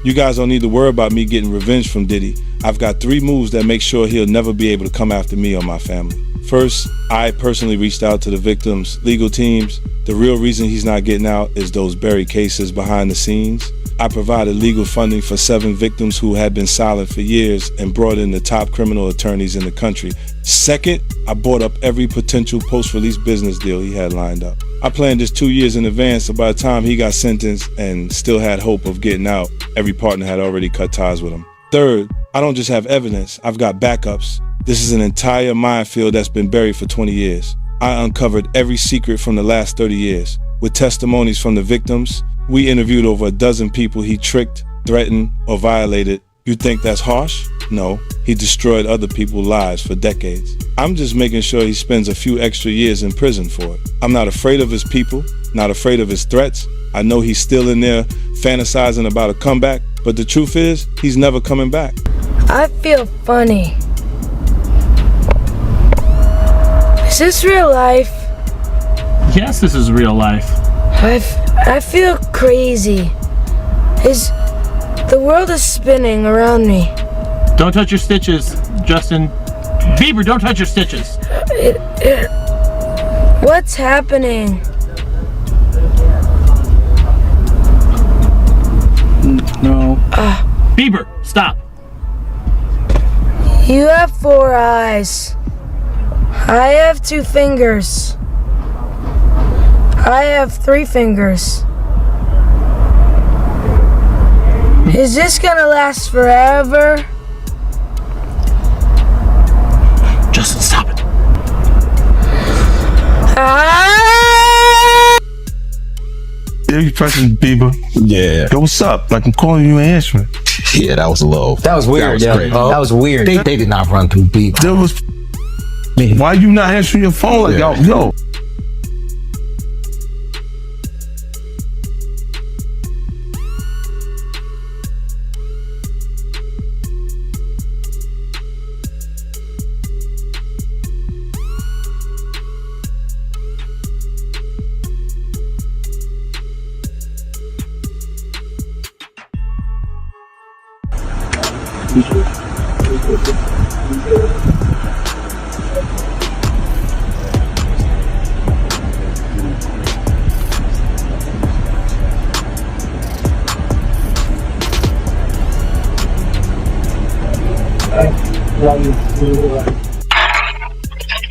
You guys don't need to worry about me getting revenge from Diddy. I've got 3 moves that make sure he'll never be able to come after me or my family. First, I personally reached out to the victims' legal teams. The real reason he's not getting out is those buried cases behind the scenes. I provided legal funding for 7 victims who had been silent for years and brought in the top criminal attorneys in the country. Second, I bought up every potential post-release business deal he had lined up. I planned this 2 years in advance, so by the time he got sentenced and still had hope of getting out, every partner had already cut ties with him. Third, I don't just have evidence, I've got backups. This is an entire minefield that's been buried for 20 years. I uncovered every secret from the last 30 years. With testimonies from the victims, we interviewed over a dozen people he tricked, threatened, or violated. You think that's harsh? No, he destroyed other people's lives for decades. I'm just making sure he spends a few extra years in prison for it. I'm not afraid of his people, not afraid of his threats. I know he's still in there fantasizing about a comeback, but the truth is, he's never coming back. I feel funny. Is this real life? Yes, this is real life. I feel crazy. The world is spinning around me. Don't touch your stitches, Justin. Bieber, don't touch your stitches. What's happening? No. Bieber, stop. You have 4 eyes. I have 2 fingers. I have 3 fingers. Is this gonna last forever? Justin, stop it. Yeah, you pressing Bieber? Yeah. Yo, what's up? Like, I'm calling you and answering. Yeah, that was low. That was weird, That was crazy. That was weird. They did not run through Bieber. There was. Why you not answering your phone? Like, yo.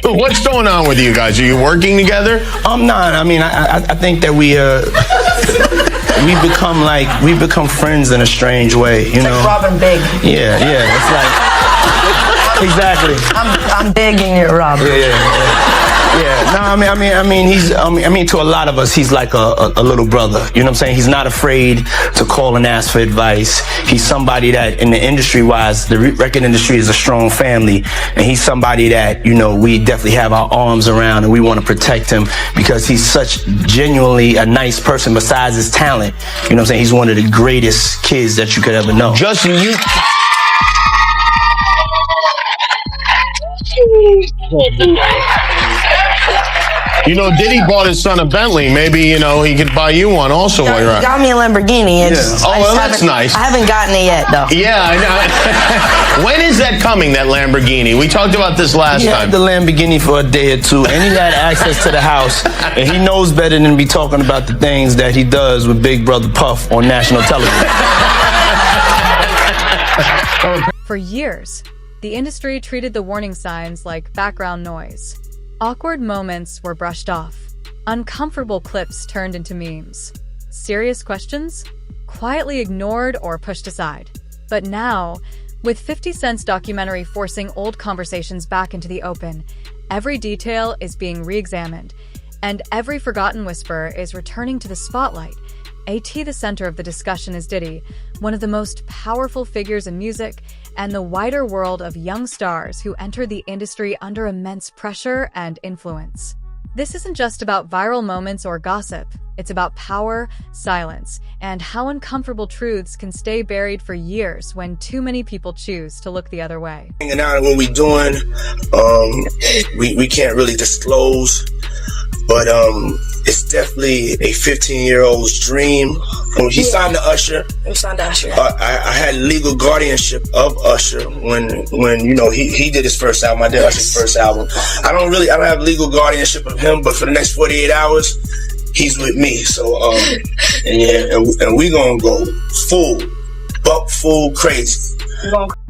What's going on with you guys? Are you working together? I'm not. I mean, I think that we become friends in a strange way, you know. Like Robin Big. Yeah. It's like exactly. I'm begging you, Robin. Yeah. No, I mean, to a lot of us, he's like a little brother. You know what I'm saying? He's not afraid to call and ask for advice. He's somebody that, in the industry-wise, the record industry is a strong family, and he's somebody that, you know, we definitely have our arms around, and we want to protect him because he's such genuinely a nice person. Besides his talent, you know what I'm saying? He's one of the greatest kids that you could ever know. Justin, you know, Diddy bought his son a Bentley. Maybe, you know, he could buy you one also while you're out. Got me a Lamborghini. Oh, well, that's nice. I haven't gotten it yet, though. Yeah, I know. When is that coming, that Lamborghini? We talked about this last He time. had the Lamborghini for a day or two, and he had access to the house, and he knows better than to be talking about the things that he does with Big Brother Puff on national television. For years, the industry treated the warning signs like background noise. Awkward moments were brushed off. Uncomfortable clips turned into memes. Serious questions? Quietly ignored or pushed aside. But now, with 50 Cent's documentary forcing old conversations back into the open, every detail is being re-examined, and every forgotten whisper is returning to the spotlight. the center of the discussion is Diddy, one of the most powerful figures in music, and the wider world of young stars who enter the industry under immense pressure and influence. This isn't just about viral moments or gossip. It's about power, silence, and how uncomfortable truths can stay buried for years when too many people choose to look the other way. Hanging out and what we doing, we can't really disclose but it's definitely a 15-year-old's dream. When he signed to Usher, I had legal guardianship of Usher when he did his first album. I did Usher's first album. I don't have legal guardianship of him, but for the next 48 hours, he's with me. So and we gonna go full crazy.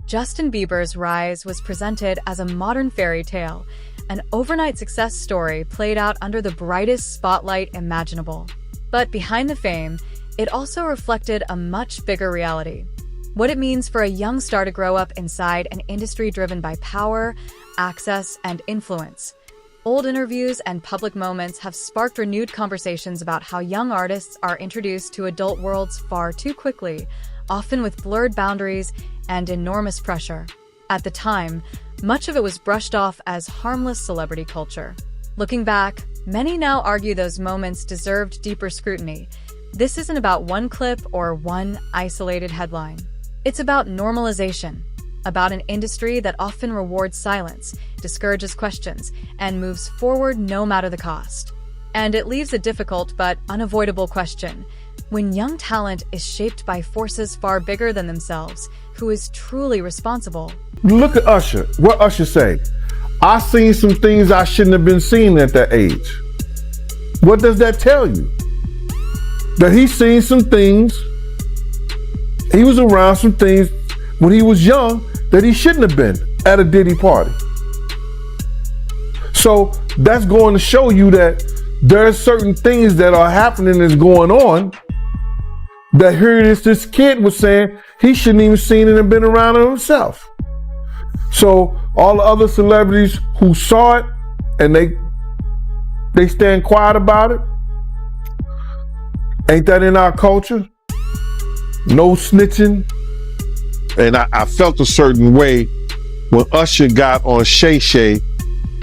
Justin Bieber's rise was presented as a modern fairy tale, an overnight success story played out under the brightest spotlight imaginable. But behind the fame, it also reflected a much bigger reality. What it means for a young star to grow up inside an industry driven by power, access, and influence. Old interviews and public moments have sparked renewed conversations about how young artists are introduced to adult worlds far too quickly, often with blurred boundaries and enormous pressure. At the time, much of it was brushed off as harmless celebrity culture. Looking back, many now argue those moments deserved deeper scrutiny. This isn't about one clip or one isolated headline. It's about normalization, about an industry that often rewards silence, discourages questions, and moves forward no matter the cost. And it leaves a difficult but unavoidable question. When young talent is shaped by forces far bigger than themselves, who is truly responsible? Look at Usher. What Usher say? I seen some things I shouldn't have been seeing at that age. What does that tell you? That he's seen some things, he was around some things when he was young that he shouldn't have been at a Diddy party. So that's going to show you that there are certain things that are happening that's going on that here it is, this kid was saying he shouldn't even seen it and been around it himself. So all the other celebrities who saw it and they stand quiet about it, ain't that in our culture? No snitching. And I felt a certain way when Usher got on Shay Shay,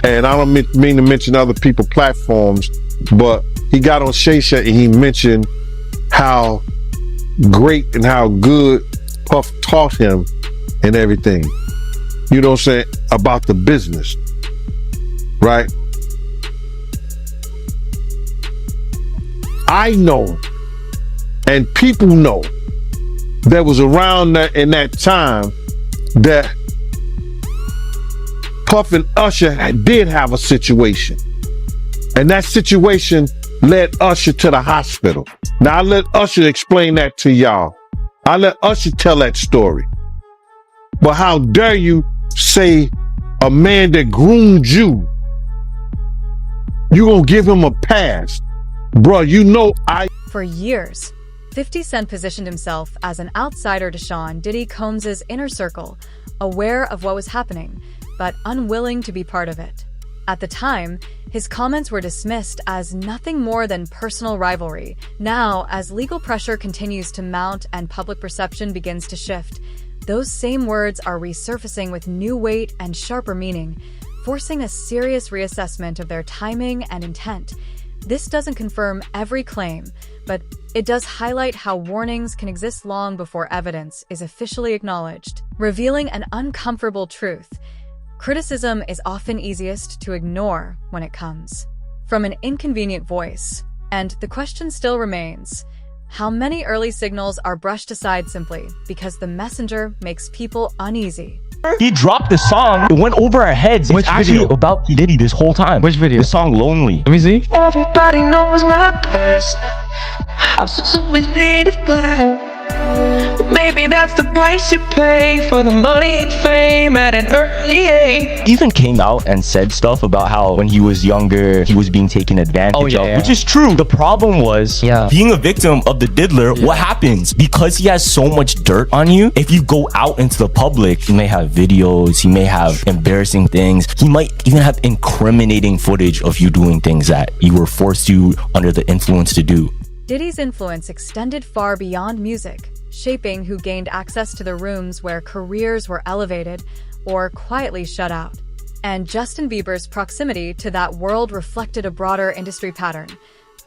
and I don't mean to mention other people's platforms, but he got on Shay Shay and he mentioned how great and how good Puff taught him and everything. You know what I'm saying? About the business, right? I know, and people know, that was around that in that time that Puff and Usher did have a situation. And that situation led Usher to the hospital. Now I let Usher explain that to y'all. I let Usher tell that story. But how dare you say a man that groomed you gonna give him a pass? Bruh, you know For years, 50 Cent positioned himself as an outsider to Sean Diddy Combs' inner circle, aware of what was happening, but unwilling to be part of it. At the time, his comments were dismissed as nothing more than personal rivalry. Now, as legal pressure continues to mount and public perception begins to shift, those same words are resurfacing with new weight and sharper meaning, forcing a serious reassessment of their timing and intent. This doesn't confirm every claim, but it does highlight how warnings can exist long before evidence is officially acknowledged, revealing an uncomfortable truth. Criticism is often easiest to ignore when it comes from an inconvenient voice. And the question still remains, how many early signals are brushed aside simply because the messenger makes people uneasy? He dropped the song, it went over our heads. It's actually about P. Diddy this whole time. Which video? The song Lonely. Let me see. Everybody knows my best. I'm so needed black. Maybe that's the price you pay for the money and fame at an early age. He even came out and said stuff about how when he was younger, he was being taken advantage of, which is true. The problem was being a victim of the diddler. What happens? Because he has so much dirt on you, if you go out into the public, he may have videos, he may have embarrassing things, he might even have incriminating footage of you doing things that you were forced to under the influence to do. Diddy's influence extended far beyond music, shaping who gained access to the rooms where careers were elevated or quietly shut out. And Justin Bieber's proximity to that world reflected a broader industry pattern,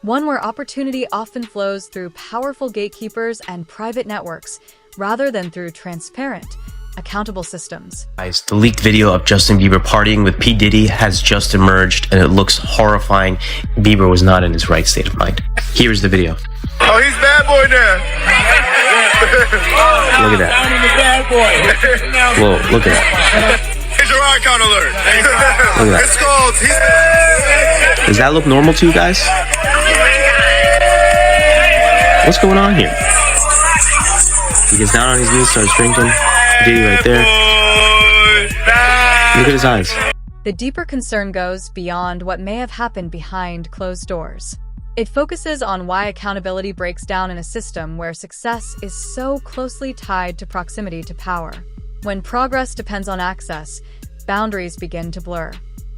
one where opportunity often flows through powerful gatekeepers and private networks, rather than through transparent, accountable systems. Guys, the leaked video of Justin Bieber partying with P. Diddy has just emerged and it looks horrifying. Bieber was not in his right state of mind. Here's the video. Oh, he's bad boy now. Look at that. Whoa, look at that. Here's your icon alert. Look at that. It's called. Does that look normal to you guys? What's going on here? He gets down on his knees, starts drinking. Diddy right there. Look at his eyes. The deeper concern goes beyond what may have happened behind closed doors. It focuses on why accountability breaks down in a system where success is so closely tied to proximity to power. When progress depends on access, boundaries begin to blur.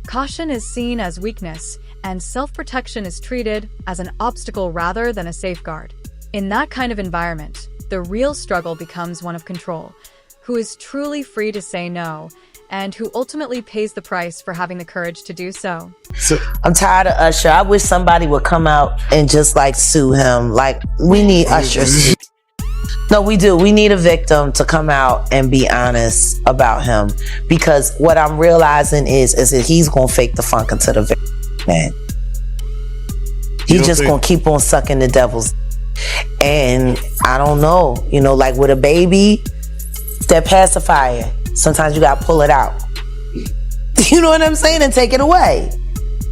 Caution is seen as weakness, and self-protection is treated as an obstacle rather than a safeguard. In that kind of environment, the real struggle becomes one of control. Who is truly free to say no, and who ultimately pays the price for having the courage to do so. I'm tired of Usher. I wish somebody would come out and just like sue him. Like, we need Usher. No, we do. We need a victim to come out and be honest about him. Because what I'm realizing is that he's going to fake the funk into the victim, man. He's just going to keep on sucking the devil's. And I don't know, like with a baby, that pacifier, sometimes you gotta pull it out. You know what I'm saying? And take it away,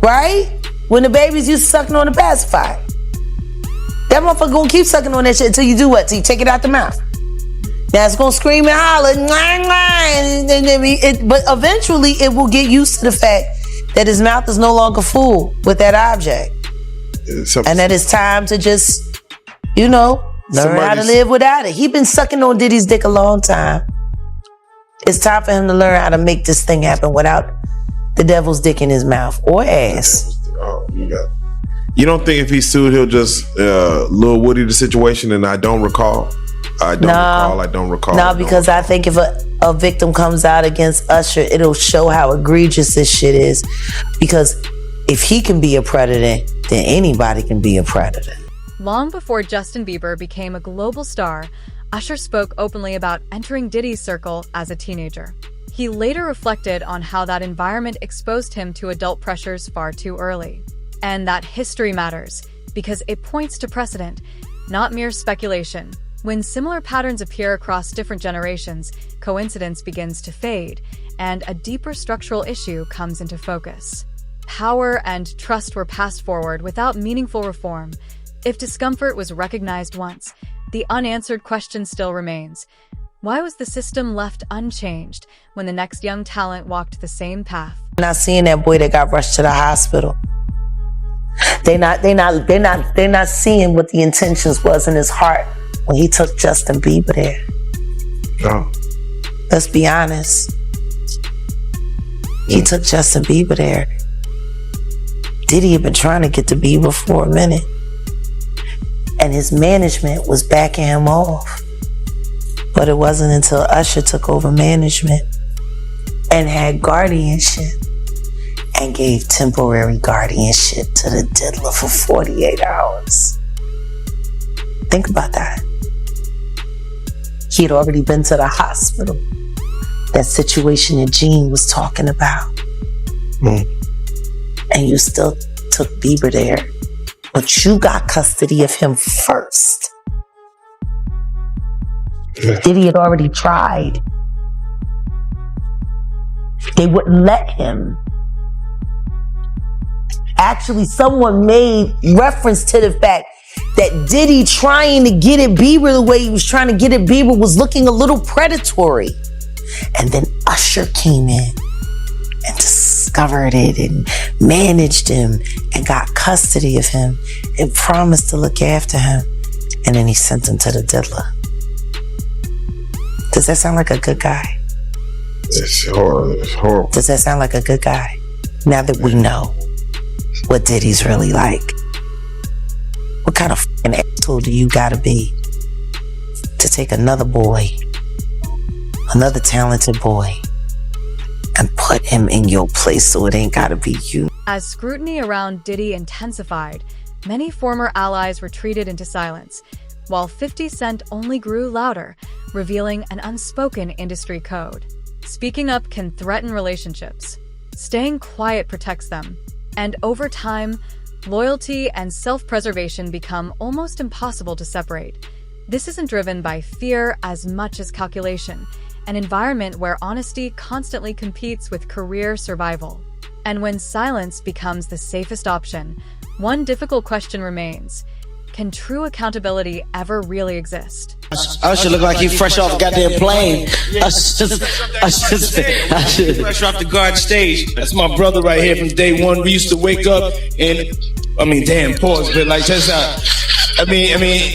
right? When the baby's used to sucking on the pacifier, that motherfucker gonna keep sucking on that shit until you do what? Till you take it out the mouth. Now it's gonna scream and holler, but eventually it will get used to the fact that his mouth is no longer full with that object. And that it's time to just, learn how to live without it. He been sucking on Diddy's dick a long time. It's time for him to learn how to make this thing happen without the devil's dick in his mouth or ass. You don't think if he sued, he'll just Lil Woody the situation and I don't recall? I don't recall. No, because I think if a victim comes out against Usher, it'll show how egregious this shit is. Because if he can be a predator, then anybody can be a predator. Long before Justin Bieber became a global star, Usher spoke openly about entering Diddy's circle as a teenager. He later reflected on how that environment exposed him to adult pressures far too early. And that history matters, because it points to precedent, not mere speculation. When similar patterns appear across different generations, coincidence begins to fade, and a deeper structural issue comes into focus. Power and trust were passed forward without meaningful reform. If discomfort was recognized once, the unanswered question still remains. Why was the system left unchanged when the next young talent walked the same path? Not seeing that boy that got rushed to the hospital. They're not seeing what the intentions was in his heart when he took Justin Bieber there. No. Let's be honest. He took Justin Bieber there. Diddy had been trying to get to Bieber for a minute. And his management was backing him off. But it wasn't until Usher took over management and had guardianship and gave temporary guardianship to the diddler for 48 hours. Think about that. He had already been to the hospital. That situation that Gene was talking about. And you still took Bieber there. But you got custody of him first. Diddy had already tried. They wouldn't let him. Actually, someone made reference to the fact that Diddy trying to get at Bieber the way he was trying to get at Bieber was looking a little predatory. And then Usher came in and discovered it and managed him and got custody of him and promised to look after him. And then he sent him to the diddler. Does that sound like a good guy? It's horrible. Does that sound like a good guy? Now that we know what Diddy's really like. What kind of fucking asshole do you gotta be to take another boy, another talented boy, and put him in your place so it ain't gotta be you? As scrutiny around Diddy intensified, many former allies retreated into silence. while 50 Cent only grew louder, revealing an unspoken industry code. Speaking up can threaten relationships. Staying quiet protects them. And over time, loyalty and self-preservation become almost impossible to separate. This isn't driven by fear as much as calculation, an environment where honesty constantly competes with career survival. And when silence becomes the safest option, one difficult question remains. Can true accountability ever really exist? Usher look like he fresh off a goddamn plane. Usher fresh off the guard stage. That's my brother right here from day one. We used to wake up and, damn, pause, but like just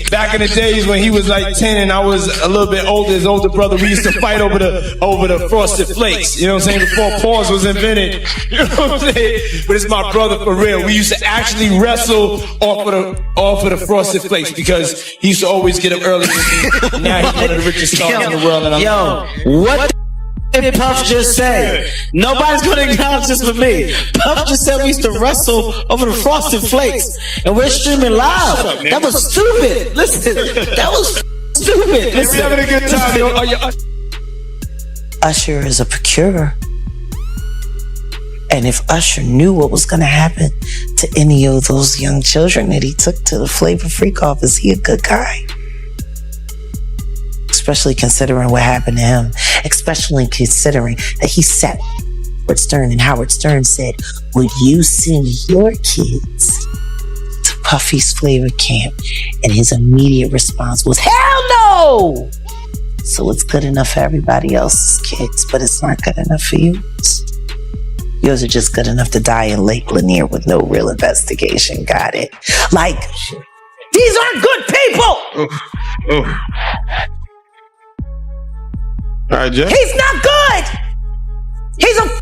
back in the days when he was like 10 and I was a little bit older, his older brother, we used to fight over the frosted flakes. You know what I'm saying? Before pause was invented. You know what I'm saying? But it's my brother for real. We used to actually wrestle off of the frosted flakes because he used to always get up early. Now he's one of the richest stars in the world. And what did Puff just say? Nobody's gonna acknowledge this for me. Puff just said we used to wrestle over the frosted flakes, and we're streaming live. That was stupid. Listen, that was stupid. Listen, we're having a good time. Usher is a procurer. And if Usher knew what was going to happen to any of those young children that he took to the Flavor Freak off, is he a good guy? Especially considering what happened to him. Especially considering that he sat Howard Stern, and Howard Stern said, would you send your kids to Puffy's Flavor Camp? And his immediate response was, hell no! So it's good enough for everybody else's kids, but it's not good enough for yours. Yours are just good enough to die in Lake Lanier with no real investigation. Got it? Like, these aren't good people! All right, Jeff. He's not good! He's a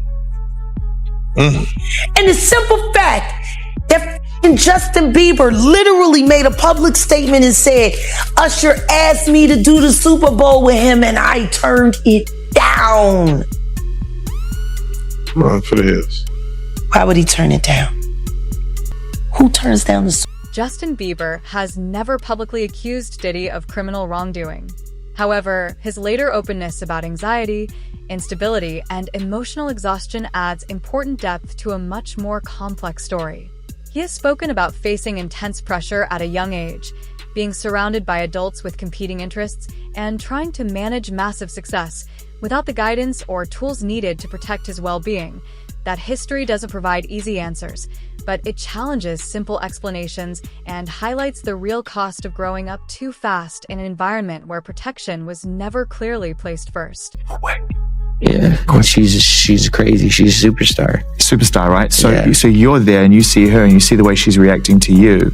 And the simple fact that Justin Bieber literally made a public statement and said, Usher asked me to do the Super Bowl with him and I turned it down. Run for the hills. Why would he turn it down? Who turns down the Super Bowl? Justin Bieber has never publicly accused Diddy of criminal wrongdoing. However, his later openness about anxiety, instability, and emotional exhaustion adds important depth to a much more complex story. He has spoken about facing intense pressure at a young age, being surrounded by adults with competing interests, and trying to manage massive success without the guidance or tools needed to protect his well-being. That history doesn't provide easy answers, but it challenges simple explanations and highlights the real cost of growing up too fast in an environment where protection was never clearly placed first. Yeah, she's crazy. She's a superstar. Superstar, right? So, Yeah. so you're there and you see her and you see the way she's reacting to you.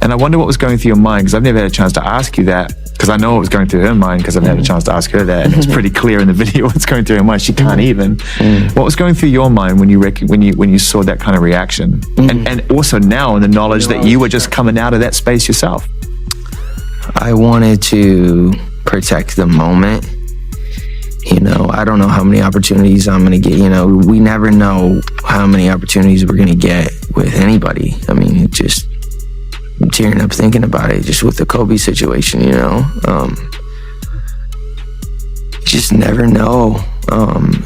And I wonder what was going through your mind, because I've never had a chance to ask you that, because I know what was going through her mind because I've never had a chance to ask her that. And it's pretty clear in the video what's going through her mind. She can't even. What was going through your mind when you saw that kind of reaction? And also now in the knowledge that you were just coming out of that space yourself. I wanted to protect the moment. You know, I don't know how many opportunities I'm going to get. You know, we never know how many opportunities we're going to get with anybody. I mean, it just, I'm tearing up thinking about it, just with the Kobe situation, you know. You just never know.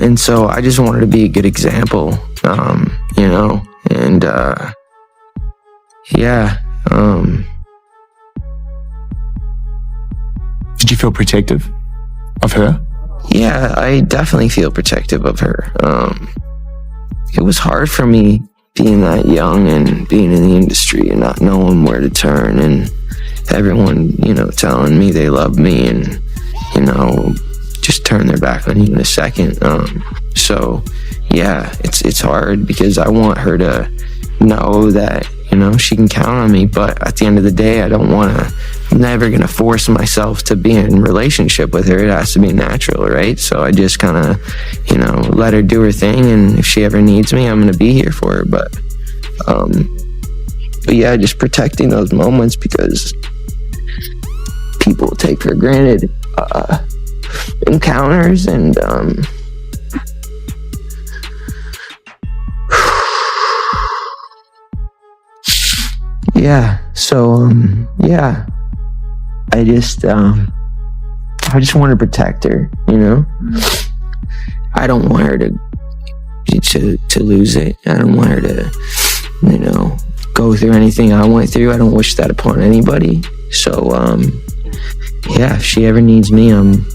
And so I just wanted to be a good example, you know, and yeah. Did you feel protective of her? Yeah, I definitely feel protective of her. It was hard for me being that young and being in the industry and not knowing where to turn, and everyone, you know, telling me they love me and, you know, just turn their back on you in a second. So yeah, it's hard because I want her to know that, you know, she can count on me, but at the end of the day, I'm never gonna force myself to be in a relationship with her. It has to be natural, right? So I just kind of, you know, let her do her thing, and if she ever needs me, I'm gonna be here for her. But yeah, just protecting those moments, because people take for granted encounters, and yeah, so yeah, I just want to protect her, you know? I don't want her to lose it. I don't want her to, you know, go through anything I went through. I don't wish that upon anybody. So, yeah, if she ever needs me, I'm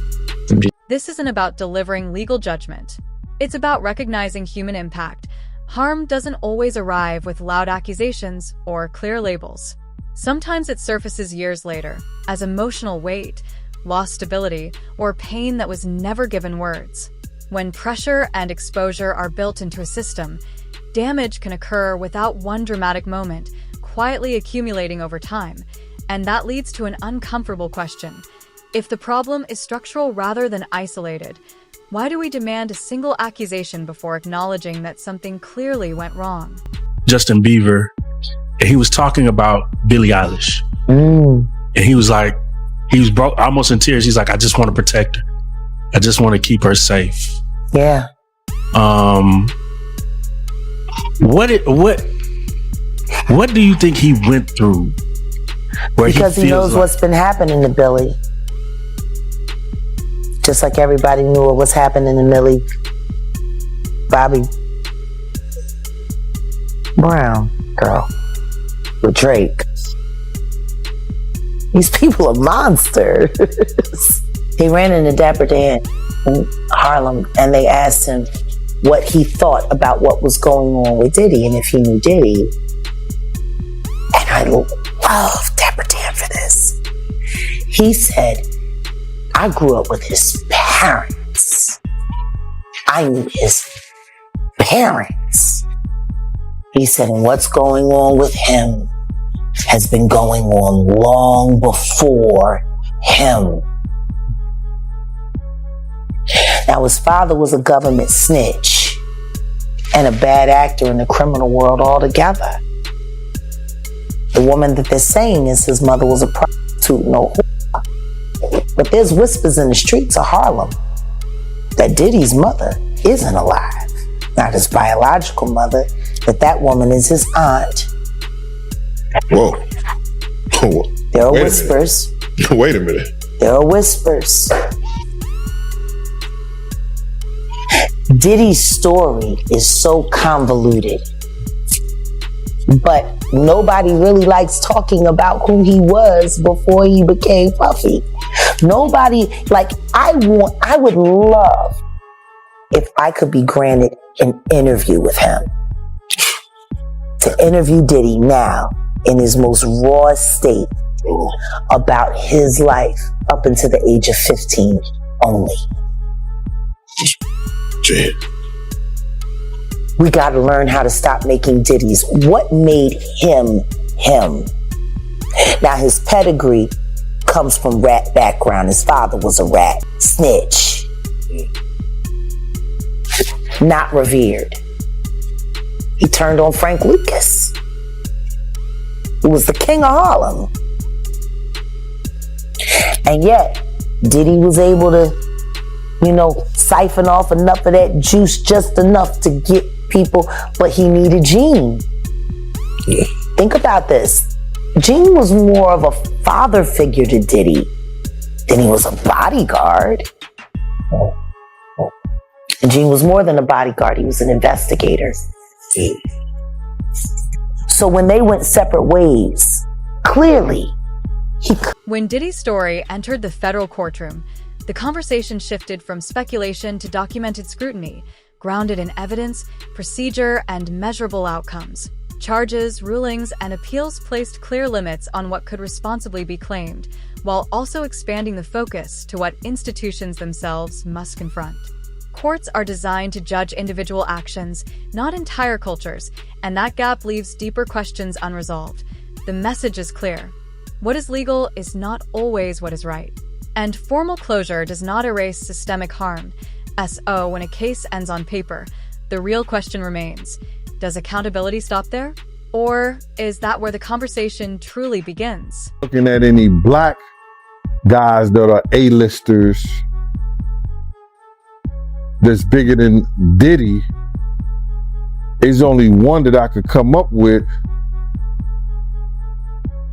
just... This isn't about delivering legal judgment. It's about recognizing human impact. Harm doesn't always arrive with loud accusations or clear labels. Sometimes it surfaces years later as emotional weight, lost stability, or pain that was never given words. When pressure and exposure are built into a system, damage can occur without one dramatic moment, quietly accumulating over time. And that leads to an uncomfortable question. If the problem is structural rather than isolated, why do we demand a single accusation before acknowledging that something clearly went wrong? Justin Bieber, and he was talking about Billie Eilish. And he was like, he was broke, almost in tears. He's like, I just want to protect her. I just want to keep her safe. Yeah. What do you think he went through? Because he knows what's been happening to Billie. Just like everybody knew what was happening to Millie Bobby Brown girl with Drake. These people are monsters. He ran into Dapper Dan in Harlem and they asked him what he thought about what was going on with Diddy and if he knew Diddy. And I love Dapper Dan for this. He said, I grew up with his parents. I knew his parents. He said, and what's going on with him has been going on long before him. Now, his father was a government snitch and a bad actor in the criminal world altogether. The woman that they're saying is his mother was a prostitute, no whore. But there's whispers in the streets of Harlem that Diddy's mother isn't alive. Not his biological mother, but that woman is his aunt. Whoa. There are whispers. Wait a minute. There are whispers. Diddy's story is so convoluted, but nobody really likes talking about who he was before he became Puffy. Nobody, like, I would love if I could be granted an interview with him. To interview Diddy now in his most raw state about his life up until the age of 15 only. We got to learn how to stop making Diddies. What made him him? Now, his pedigree comes from rat background. His father was a rat, snitch, not revered. He turned on Frank Lucas, who was the king of Harlem. And yet, Diddy was able to, siphon off enough of that juice, just enough to get people, but he needed Gene. Think about this. Gene was more of a father figure to Diddy than he was a bodyguard. And Gene was more than a bodyguard, he was an investigator. So when they went separate ways, clearly, When Diddy's story entered the federal courtroom, the conversation shifted from speculation to documented scrutiny, grounded in evidence, procedure, and measurable outcomes. Charges, rulings, and appeals placed clear limits on what could responsibly be claimed, while also expanding the focus to what institutions themselves must confront. Courts are designed to judge individual actions, not entire cultures, and that gap leaves deeper questions unresolved. The message is clear. What is legal is not always what is right. And formal closure does not erase systemic harm. So when a case ends on paper, the real question remains, does accountability stop there? Or is that where the conversation truly begins? Looking at any black guys that are A-listers that's bigger than Diddy, there's only one that I could come up with.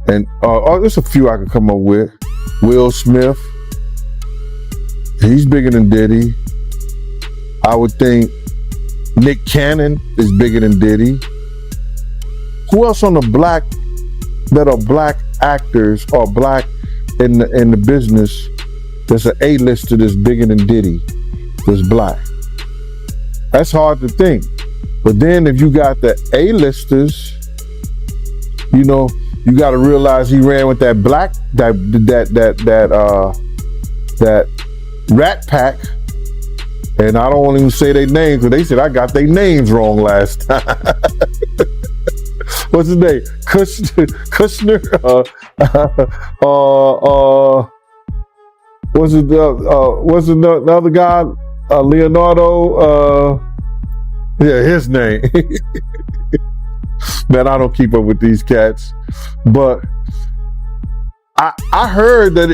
And there's a few I could come up with. Will Smith, he's bigger than Diddy. I would think Nick Cannon is bigger than Diddy. Who else on the black that are black actors or black in the business that's an A-lister that's bigger than Diddy that's black? That's hard to think. But then if you got the A-listers, you know, you got to realize he ran with that Rat Pack, and I don't want to even say their names, but they said I got their names wrong last time. What's his name? Kushner? What's the other guy? Leonardo? Yeah, his name. Man, I don't keep up with these cats, but I heard that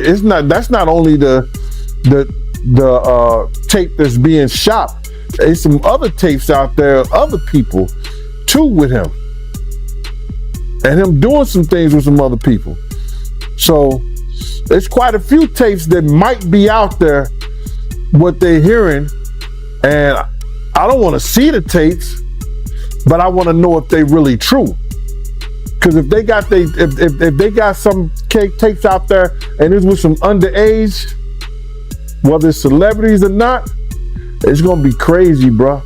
that's not only the tape that's being shot. There's some other tapes out there, other people too with him, and him doing some things with some other people. So there's quite a few tapes that might be out there, what they're hearing, and I don't want to see the tapes, but I want to know if they really true. Because if they got if they got some tapes out there and it's with some underage, whether it's celebrities or not, it's gonna be crazy, bro.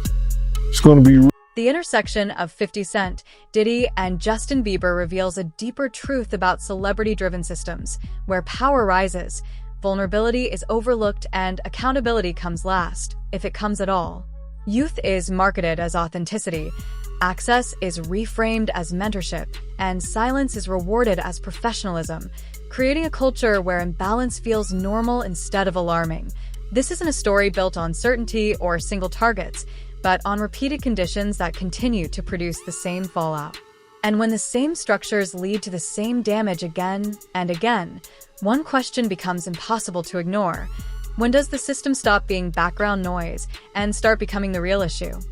It's gonna be. The intersection of 50 Cent, Diddy, and Justin Bieber reveals a deeper truth about celebrity-driven systems, where power rises, vulnerability is overlooked, and accountability comes last, if it comes at all. Youth is marketed as authenticity, access is reframed as mentorship, and silence is rewarded as professionalism, creating a culture where imbalance feels normal instead of alarming. This isn't a story built on certainty or single targets, but on repeated conditions that continue to produce the same fallout. And when the same structures lead to the same damage again and again, one question becomes impossible to ignore. When does the system stop being background noise and start becoming the real issue?